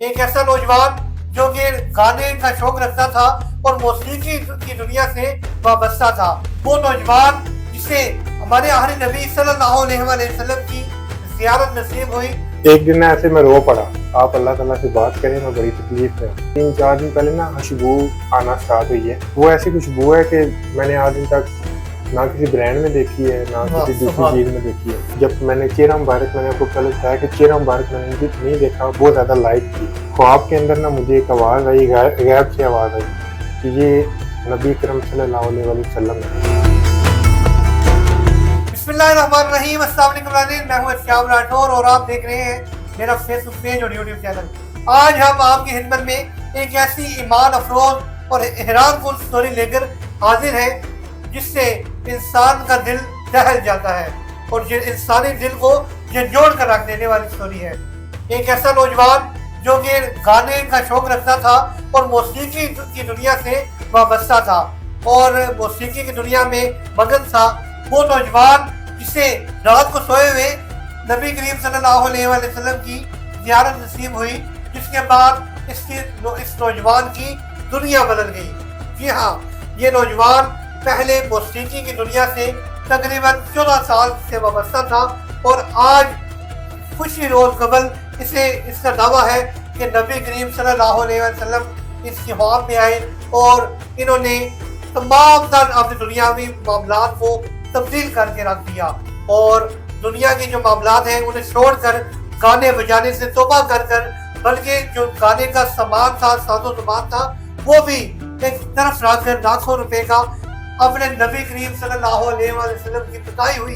ایک ایسا نوجوان جو کہ گانے کا شوق رکھتا تھا اور موسیقی کی دنیا سے وابستہ تھا، وہ نوجوان جسے ہمارے آخری نبی صلی اللہ علیہ وسلم کی زیارت نصیب ہوئی۔ ایک دن ایسے میں رو پڑا، آپ اللہ تعالیٰ سے بات کریں، میں بڑی تکلیف ہے۔ 3-4 دن پہلے نا خوشبو آنا سٹارٹ ہوئی ہے، وہ ایسی خوشبو ہے کہ میں نے آج دن تک نہ کسی برانڈ میں دیکھی ہے، نہ کسی دوسری چیز میں دیکھی ہے۔ جب میں نے چہرہ مبارک، میں نے آپ کو پہلے بتایا کہ چہرہ مبارک میں نے نہیں دیکھا، بہت زیادہ لائٹ تھی۔ خواب کے اندر نا مجھے ایک آواز آئی، غیب سے آواز آئی کہ یہ نبی اکرم صلی اللہ علیہ وسلم ہے۔ بسم اللہ الرحمن الرحیم، السلام علیکم ناظرین، میں ہوں ارشاد راٹھور اور آپ دیکھ رہے ہیں میرا فیس بک پیج اور یوٹیوب چینل۔ آج ہم آپ کی خدمت میں ایک ایسی ایمان افروز اور حیران کن سٹوری لے کر حاضر ہیں جس سے انسان کا دل دہل جاتا ہے اور انسانی دل کو جھنجھوڑ کر رکھ دینے والی سٹوری ہے۔ ایک ایسا نوجوان جو کہ گانے کا شوق رکھتا تھا اور موسیقی کی دنیا سے وابستہ تھا اور موسیقی کی دنیا میں مگن تھا، وہ نوجوان جسے رات کو سوئے ہوئے نبی کریم صلی اللہ علیہ وسلم کی زیارت نصیب ہوئی، جس کے بعد اس نوجوان کی دنیا بدل گئی۔ جی ہاں، یہ نوجوان پہلے موسیقی کی دنیا سے تقریباً 14 سال سے وابستہ تھا اور آج خوشی روز قبل اس کا دعویٰ ہے کہ نبی کریم صلی اللہ علیہ وسلم اس کی خواب میں آئے اور انہوں نے تمام تر اپنے دنیاوی معاملات کو تبدیل کر کے رکھ دیا اور دنیا کے جو معاملات ہیں انہیں چھوڑ کر گانے بجانے سے توبہ کر بلکہ جو گانے کا سامان تھا، ساز و سامان تھا، وہ بھی ایک طرف رکھ کر لاکھوں روپے کا اپنے نبی کریم صلی اللہ علیہ وسلم کی بتائی ہوئی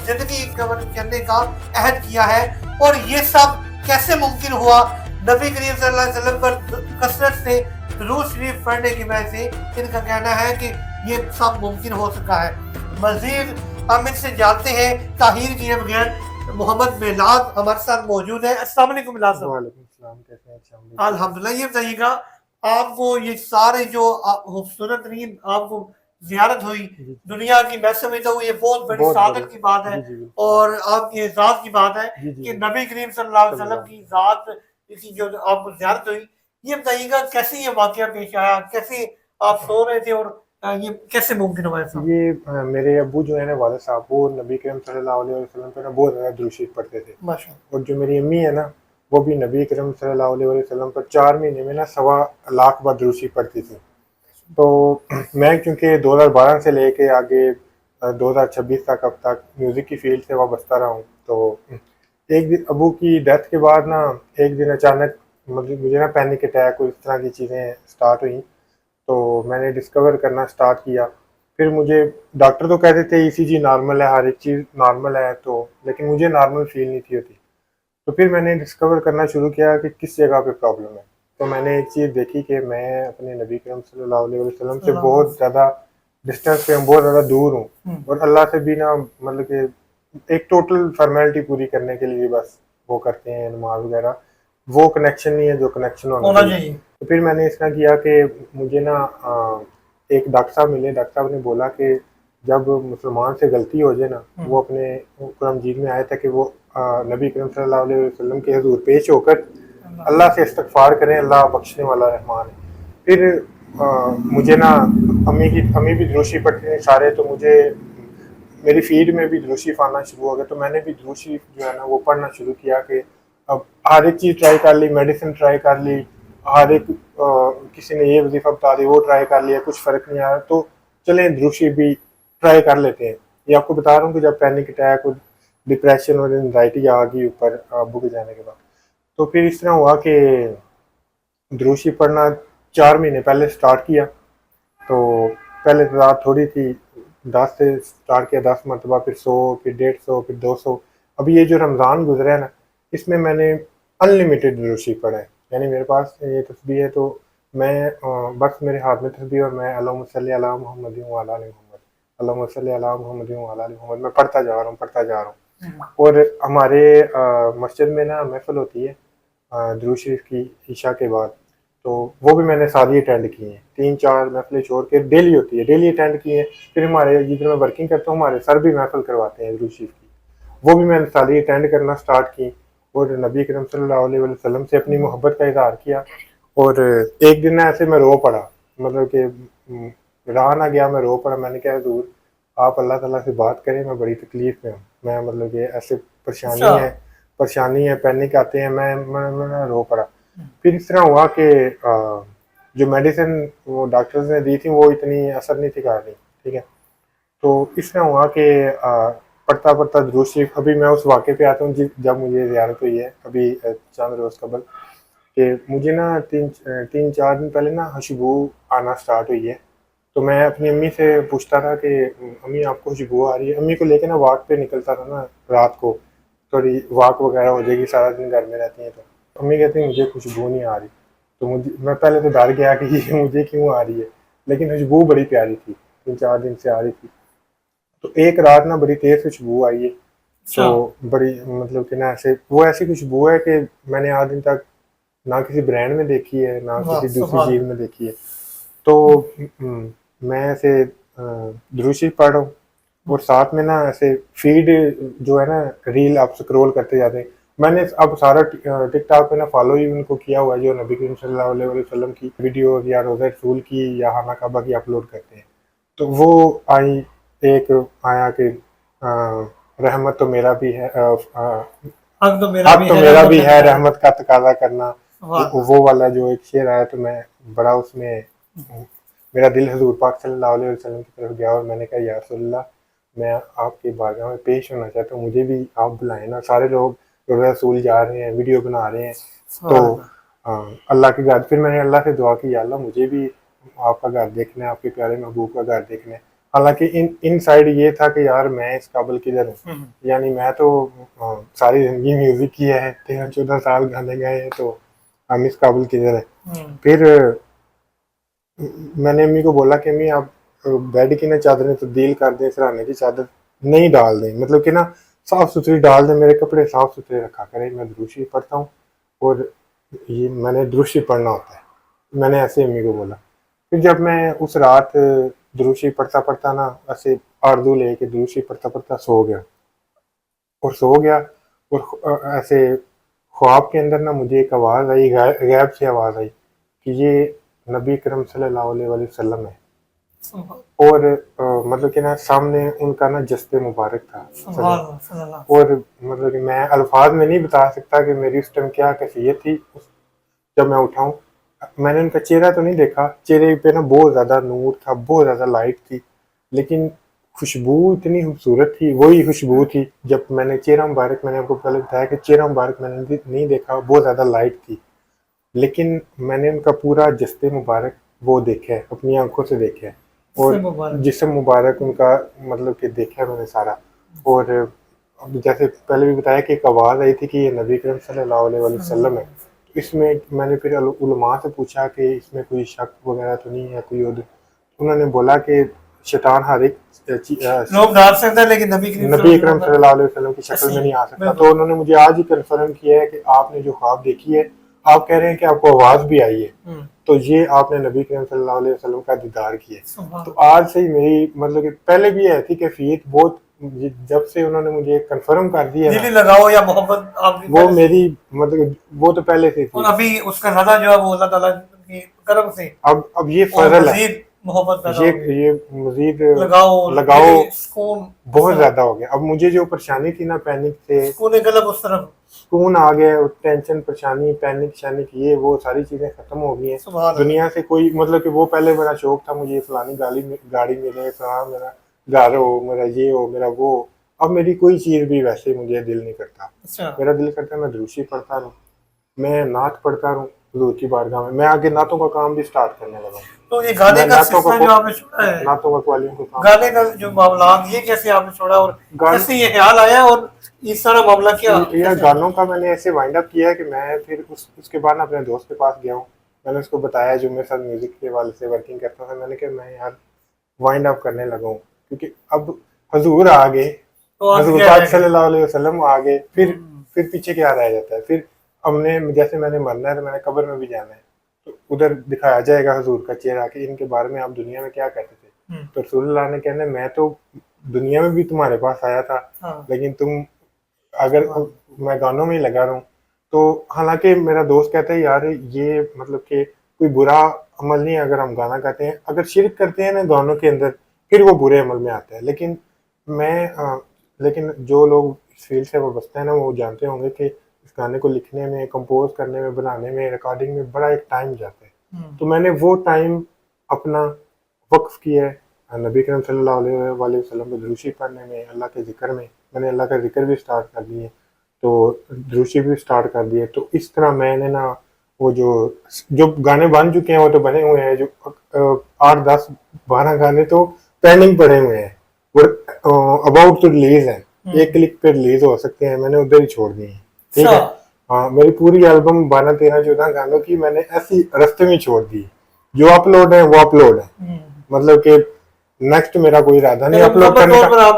زندگی کرنے کا عہد کیا ہے۔ اور یہ سب کیسے ممکن ہوا؟ نبی کریم صلی اللہ علیہ وسلم پر کثرت سے درود شریف پڑھنے کی وجہ سے ان کا کہنا ہے کہ یہ سب ممکن ہو سکا ہے۔ مزید ہم ان سے جانتے ہیں تاخیر کیے بغیر۔ محمد میلاد ہمارے ساتھ موجود ہے۔ السلام علیکم میلاد صاحب۔ وعلیکم السلام، کیسے ہیں؟ الحمدللہ، یہ بتائیے گا آپ کو یہ سارے جو خوبصورت ترین آپ کو زیارت ہوئی دنیا کی، میں سمجھتا ہوں یہ بہت بڑی سعادت کی بات ہے اور آپ کی اعزاز کی بات ہے کہ نبی کریم صلی اللہ علیہ وسلم کی ذات کی جو آپ کو زیارت ہوئی۔ یہ بتائیے گا کیسے یہ واقعہ پیش آیا، کیسے آپ سو رہے تھے اور یہ کیسے ممکن ہوا ایسا؟ یہ میرے ابو جو ہے نا، والد صاحب، وہ نبی کریم صلی اللہ علیہ وسلم پہ نا بہت زیادہ درود شریف پڑھتے تھے، اور جو میری امی ہے نا، وہ بھی نبی کریم صلی اللہ علیہ وسلم پر 4 مہینے میں نا 1.25 لاکھ بار درود شریف پڑھتی تھی۔ تو میں چونکہ 2012 سے لے کے آگے 2026 تک اب تک میوزک کی فیلڈ سے وابستہ رہا ہوں، تو ایک دن ابو کی ڈیتھ کے بعد نا ایک دن اچانک مجھے نا پینک اٹیک اور اس طرح کی چیزیں سٹارٹ ہوئیں، تو میں نے ڈسکور کرنا سٹارٹ کیا۔ پھر مجھے ڈاکٹر تو کہتے تھے ECG نارمل ہے، ہر ایک چیز نارمل ہے، تو لیکن مجھے نارمل فیل نہیں تھی ہوتی۔ تو پھر میں نے ڈسکور کرنا شروع کیا کہ کس جگہ پہ پرابلم ہے۔ تو میں نے ایک چیز دیکھی کہ میں اپنے نبی کریم صلی اللہ علیہ وسلم سے بہت زیادہ ڈسٹینس پہ ہوں، بہت زیادہ دور ہوں، اور اللہ سے بھی نا مطلب کہ ایک ٹوٹل فارمیلٹی پوری کرنے کے لیے بس وہ کرتے ہیں نماز وغیرہ، وہ کنیکشن نہیں ہے جو کنیکشن ہونا چاہیے۔ تو پھر میں نے اس طرح کیا کہ مجھے نا ایک ڈاکٹر صاحب ملے، ڈاکٹر صاحب نے بولا کہ جب مسلمان سے غلطی ہو جائے نا، وہ اپنے قرآن مجید میں آیا تھا کہ وہ نبی کریم صلی اللہ علیہ وسلم کے حضور پیش ہو کر اللہ سے استغفار کریں، اللہ بخشنے والا رحمان ہے۔ پھر مجھے نا امی بھی درود شریف پڑھتے ہیں سارے، تو مجھے میری فیڈ میں بھی درود شریف آنا شروع ہو گیا، تو میں نے بھی درود شریف جو ہے نا وہ پڑھنا شروع کیا کہ اب ہر ایک چیز ٹرائی کر لی، میڈیسن ٹرائی کر لی، ہر ایک کسی نے یہ وظیفہ بتا دی وہ ٹرائی کر لیا، کچھ فرق نہیں آیا، تو چلیں درود شریف بھی ٹرائی کر لیتے ہیں۔ یہ آپ کو بتا رہا ہوں کہ جب پینک اٹیک اور ڈپریشن اور انزائٹی آ گئی اوپر ابو کے جانے کے بعد، تو پھر اس طرح ہوا کہ درود شریف پڑھنا 4 مہینے پہلے سٹارٹ کیا۔ تو پہلے تعداد تھوڑی تھی، 10 سے سٹارٹ کیا، 10 مرتبہ، پھر 100، پھر 150، پھر 200۔ ابھی یہ جو رمضان گزرا ہے نا، اس میں میں نے انلمیٹڈ درود شریف پڑھا ہے، یعنی میرے پاس یہ تسبیح ہے تو میں بس میرے ہاتھ میں تسبیح اور میں اللہم صلی علی محمد وعلی آل محمد، اللہم صلی علی محمد وعلی آل محمد میں پڑھتا جا رہا ہوں۔ اور ہمارے مسجد میں نا محفل ہوتی ہے درود شریف کی عشاء کے بعد، تو وہ بھی میں نے ساری اٹینڈ کی ہیں، 3-4 محفلیں چھوڑ کے ڈیلی ہوتی ہے، ڈیلی اٹینڈ کی ہیں۔ پھر ہمارے جدھر میں ورکنگ کرتا ہوں ہمارے سر بھی محفل کرواتے ہیں درود شریف کی، وہ بھی میں نے ساری اٹینڈ کرنا سٹارٹ کی۔ اور نبی کریم صلی اللہ علیہ وسلم سے اپنی محبت کا اظہار کیا. اور ایک دن ایسے میں رو پڑا, مطلب کہ رہا نہ گیا, میں رو پڑا. میں نے کہا حضور آپ اللہ تعالیٰ سے بات کریں, میں بڑی تکلیف میں ہوں, میں مطلب کہ ایسے پریشانی ہے, پینک آتے ہیں, میں رو پڑا. پھر اس طرح ہوا کہ جو میڈیسن وہ ڈاکٹرز نے دی تھی وہ اتنی اثر نہیں تھی کر رہی, ٹھیک ہے. تو اس طرح ہوا کہ پڑھتا پڑھتا درود شریف, ابھی میں اس واقعے پہ آتا ہوں جب مجھے زیارت ہوئی ہے ابھی چند روز قبل, کہ مجھے نا 3-4 دن پہلے نا خوشبو آنا سٹارٹ ہوئی ہے. تو میں اپنی امی سے پوچھتا تھا کہ امی آپ کو خوشبو آ رہی ہے. امی کو لے کے نا واک پہ نکلتا تھا نا رات کو, تھوڑی واک وغیرہ ہو جائے گی, سارا دن گھر میں رہتی ہیں. تو امی کہتی ہیں مجھے خوشبو نہیں آ رہی. تو میں پہلے تو ڈر گیا کہ یہ مجھے کیوں آ رہی ہے, لیکن خوشبو بڑی پیاری تھی, 3-4 دن سے آ رہی تھی. تو ایک رات نا بڑی تیز خوشبو آئی ہے. تو بڑی مطلب کہ نا ایسی خوشبو ہے کہ میں نے آج دن تک نہ کسی برانڈ میں دیکھی ہے, نہ کسی دوسری چیز میں دیکھی ہے. تو میں ایسے درود شریف پڑھ رہا ہوں, اور ساتھ میں نا ایسے فیڈ جو ہے نا ریل آپ سکرول کرتے جاتے ہیں. میں نے اب سارا ٹک ٹاک پہ نا فالو ہی ان کو کیا ہوا ہے جو نبی کریم صلی اللہ علیہ وسلم کی ویڈیوز یا روزہ رسول کی یا خانہ کعبہ کی اپلوڈ کرتے ہیں. تو وہ آئی, ایک آیا کہ رحمت تو میرا بھی ہے, حق تو میرا بھی ہے رحمت کا تقاضا کرنا, وہ والا جو ایک شعر آیا. تو میں بڑا اس میں میرا دل حضور پاک صلی اللہ علیہ وسلم کی طرف گیا, اور میں نے کہا یا رسول اللہ میں آپ کی بارگاہ میں پیش ہونا چاہتا ہوں, مجھے بھی آپ بلائیں نا. سارے لوگ روزہ رسول جا رہے ہیں, ویڈیو بنا رہے ہیں. تو اللہ کے گھر, پھر میں نے اللہ سے دعا کی یا اللہ مجھے بھی آپ کا گھر دیکھنا ہے, آپ کے پیارے محبوب کا گھر دیکھنا ہے. حالانکہ ان سائڈ یہ تھا کہ یار میں اس قابل کدھر ہوں, یعنی میں تو ساری زندگی میوزک کی ہے, 13-14 سال گانے گائے ہیں, تو ہم اس قابل کدھر ہیں. پھر میں نے امی کو بولا کہ امی آپ بیڈ کی نا چادریں تبدیل کر دیں, سرہانے کی چادر نہیں ڈال دیں, مطلب کہ نا صاف ستھری ڈال دیں, میرے کپڑے صاف ستھرے رکھا کریں. میں درود شریف پڑھتا ہوں اور یہ میں نے درود شریف پڑھنا ہوتا ہے, میں نے ایسے امی کو بولا. پھر جب میں اس رات درود شریف پڑھتا پڑھتا نا ایسے آردو لے کے درود شریف پڑھتا پڑھتا سو گیا, اور ایسے خواب کے اندر نا مجھے ایک آواز آئی, غیب سے آواز آئی کہ یہ نبی کرم صلی اللہ علیہ وسلم ہے. اور مطلب کہ نا سامنے ان کا نا جسد مبارک تھا, اور مطلب کہ میں الفاظ میں نہیں بتا سکتا کہ میری اس ٹائم کیا کیفیت تھی. جب میں اٹھاؤں میں نے ان کا چہرہ تو نہیں دیکھا, چہرے پہ نا بہت زیادہ نور تھا, بہت زیادہ لائٹ تھی, لیکن خوشبو اتنی خوبصورت تھی, وہی خوشبو تھی. جب میں نے چہرہ مبارک, میں نے آپ کو پہلے بتایا کہ چہرہ مبارک میں نے نہیں دیکھا, بہت زیادہ لائٹ تھی, لیکن میں نے ان کا پورا جسد مبارک وہ دیکھا ہے, اپنی آنکھوں سے دیکھا ہے, اور جسم مبارک ان کا مطلب کہ دیکھا ہے میں نے سارا. اور جیسے پہلے بھی بتایا کہ ایک آواز آئی تھی کہ یہ نبی کریم صلی اللہ علیہ وسلم ہے. اس میں نے پھر علماء سے پوچھا کہ اس میں کوئی شک وغیرہ تو نہیں ہے, کوئی انہوں نے بولا کہ شیطان ہر ایک لوگ ڈال سکتا ہے لیکن نبی اکرم صلی اللہ علیہ وسلم کی شکل میں نہیں آ سکتا. تو انہوں نے مجھے آج ہی کنفرم کیا ہے کہ آپ نے جو خواب دیکھی ہے, آپ کہہ رہے ہیں کہ آپ کو آواز بھی آئی ہے, تو یہ آپ نے نبی کریم صلی اللہ علیہ وسلم کا دیدار کیا ہے. تو آج سے ہی میری مطلب کہ پہلے بھی ہے تھی کیفیت بہت, جب سے انہوں نے مجھے کنفرم کر دیا دلی لگاؤ یا محبت آپ وہ میری مطلب وہ تو پہلے سے تھی, اور ابھی اس کا زیادہ جو ہے وہ اللہ تعالیٰ کی کرم سے اب یہ فضل ہے, محبت یہ مزید لگاؤ بہت زیادہ ہو گیا. اب مجھے جو پریشانی تھی نا پینک سے, سکون آ گیا, ٹینشن پریشانی پینک شینک یہ وہ ساری چیزیں ختم ہو گئی ہیں. دنیا سے کوئی مطلب کہ وہ پہلے بڑا شوق تھا مجھے فلانی گاڑی ملے, فلاں میرا گھر ہو, میرا یہ ہو, میرا وہ. اب میری کوئی چیز بھی ویسے مجھے دل نہیں کرتا. میرا دل کرتا ہے میں درود شریف پڑھتا رہوں, میں نعت پڑھتا رہوں حضور کی بارگاہ میں. میں آگے نعتوں کا کام بھی سٹارٹ کرنے لگا ہوں. تو یہ گانے کا سلسلہ جو آپ نے چھوڑا ہے, نعتوں کا قوالیوں کا کام, گانے کا جو معاملات, یہ کیسے آپ نے چھوڑا اور کیسے یہ خیال آیا, اور اس سارا معاملہ کیا؟ یہ گانوں کا میں نے ایسے وائنڈ اپ کیا ہے کہ میں پھر اس کے بعد اپنے دوست کے پاس گیا ہوں. میں نے اس کو بتایا جو میرے ساتھ میوزک کے والے سے ورکنگ کرتا تھا, میں نے کہا میں یار وائنڈ اپ کرنے لگا ہوں, کیونکہ اب حضور آ گئے, حضور پاک صلی اللہ علیہ وسلم آ گئے, پھر پیچھے کیا رہ جاتا ہے. پھر ہم نے جیسے میں نے مرنا ہے تو میں نے قبر میں بھی جانا ہے, تو ادھر دکھایا جائے گا حضور کا چہرہ کہ ان کے بارے میں آپ دنیا میں کیا کہتے تھے. تو رسول اللہ نے کہنا میں تو دنیا میں بھی تمہارے پاس آیا تھا, لیکن تم اگر میں گانوں میں ہی لگا رہا ہوں. تو حالانکہ میرا دوست کہتا ہے یار یہ مطلب کہ کوئی برا عمل نہیں ہے اگر ہم گانا گاتے ہیں, اگر شرک کرتے ہیں نا گانوں کے اندر پھر وہ برے عمل میں آتا ہے. لیکن جو لوگ اس فیلڈ سے وابستہ ہیں نا وہ جانتے ہوں گے کہ اس گانے کو لکھنے میں, کمپوز کرنے میں, بنانے میں, ریکارڈنگ میں بڑا ایک ٹائم جاتا ہے. تو میں نے وہ ٹائم اپنا وقف کیا ہے نبی کریم صلی اللہ علیہ وآلہ وسلم کو درود شریف پڑھنے میں, اللہ کے ذکر میں. میں نے اللہ کا ذکر بھی سٹارٹ کر دیے, تو درود شریف بھی سٹارٹ کر دیے. تو اس طرح میں نے نا وہ جو گانے بن چکے ہیں وہ تو بنے ہوئے ہیں, جو 8 10 12 گانے تو پینڈنگ پڑے ہوئے ہیں, وہ اباؤٹ ٹو ریلیز ہیں, ایک کلک پہ ریلیز ہو سکتے ہیں, میں نے ادھر ہی چھوڑ دیے ہیں. ٹھیک ہے, ہاں میری پوری البم 12 13 14 گانوں کی میں نے ایسی رستے میں چھوڑ دی, جو اپلوڈ ہیں وہ اپلوڈ ہیں. مطلب کہ نیکسٹ میرا کوئی ارادہ نہیں اپلوڈ کرنے کا,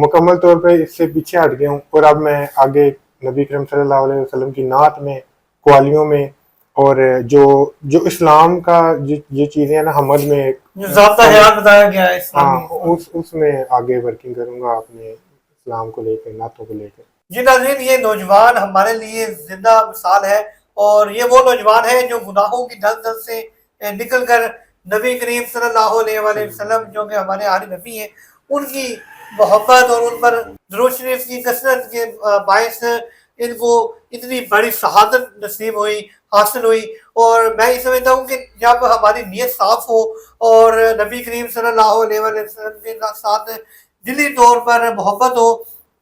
مکمل طور پہ اس سے پیچھے ہٹ گیا ہوں. اور اب میں آگے نبی کریم صلی اللہ علیہ وسلم کی نعت میں, قوالیوں میں, اور جو اسلام کا یہ چیزیں ہیں نا حمد میں ذات حیات بتایا گیا ہے ہاں اس میں آگے ورکنگ کروں گا اپنے اسلام کو لے کر, نعتوں کو لے کر. جی ناظرین, یہ نوجوان ہمارے لیے زندہ مثال ہے, اور یہ وہ نوجوان ہے جو گناہوں کی دلدل سے نکل کر نبی کریم صلی اللہ علیہ وآلہ وسلم جو کہ ہمارے آخری نبی ہیں ان کی محبت اور ان پر درود شریف کی کثرت کے باعث ان کو اتنی بڑی شہادت نصیب ہوئی, حاصل ہوئی. اور میں یہ سمجھتا ہوں کہ جب ہماری نیت صاف ہو اور نبی کریم صلی اللہ علیہ وسلم کے ساتھ دلی طور پر محبت ہو,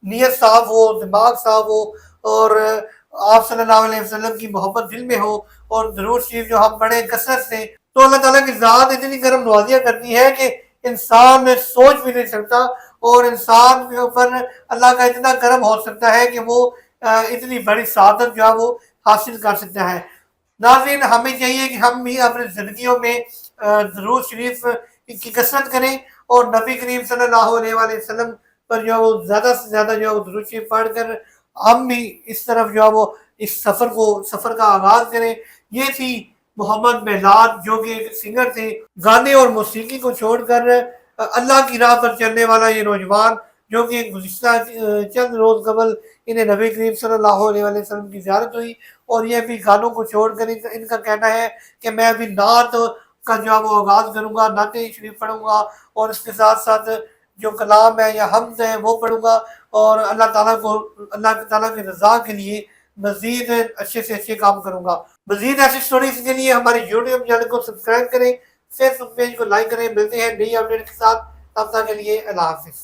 نیت صاف ہو, دماغ صاف ہو, اور آپ صلی اللہ علیہ وسلم کی محبت دل میں ہو, اور درود شریف جو ہم پڑھیں کثرت سے, تو اللہ تعالیٰ کی ذات اتنی کرم نوازیاں کرتی ہے کہ انسان سوچ بھی نہیں سکتا, اور انسان کے اوپر اللہ کا اتنا کرم ہو سکتا ہے کہ وہ اتنی بڑی سعادت جو ہے وہ حاصل کر سکتا ہے. ناظرین, ہمیں چاہیے کہ ہم بھی اپنی زندگیوں میں درود شریف کی کثرت کریں, اور نبی کریم صلی اللہ علیہ وآلہ وسلم پر جو وہ زیادہ سے زیادہ جو ہے وہ درود شریف پڑھ کر ہم بھی اس طرف جو ہے وہ اس سفر کا آغاز کریں. یہ تھی محمد مہلاد جو کہ ایک سنگر تھے, گانے اور موسیقی کو چھوڑ کر اللہ کی راہ پر چلنے والا یہ نوجوان, جو کہ گزشتہ چند روز قبل انہیں نبی کریم صلی اللہ علیہ وسلم کی زیارت ہوئی, اور یہ بھی گانوں کو چھوڑ کر ان کا کہنا ہے کہ میں ابھی نعت کا جو ہے وہ آغاز کروں گا, نعت شریف پڑھوں گا, اور اس کے ساتھ ساتھ جو کلام ہے یا حمد ہے وہ پڑھوں گا, اور اللہ تعالیٰ کی رضا کے لیے مزید اچھے سے اچھے کام کروں گا. مزید ایسی سٹوریز کے لیے ہمارے یوٹیوب چینل کو سبسکرائب کریں, فیس بک پیج کو لائک کریں. ملتے ہیں نئی اپڈیٹ کے ساتھ, تب تک کے لیے اللہ حافظ.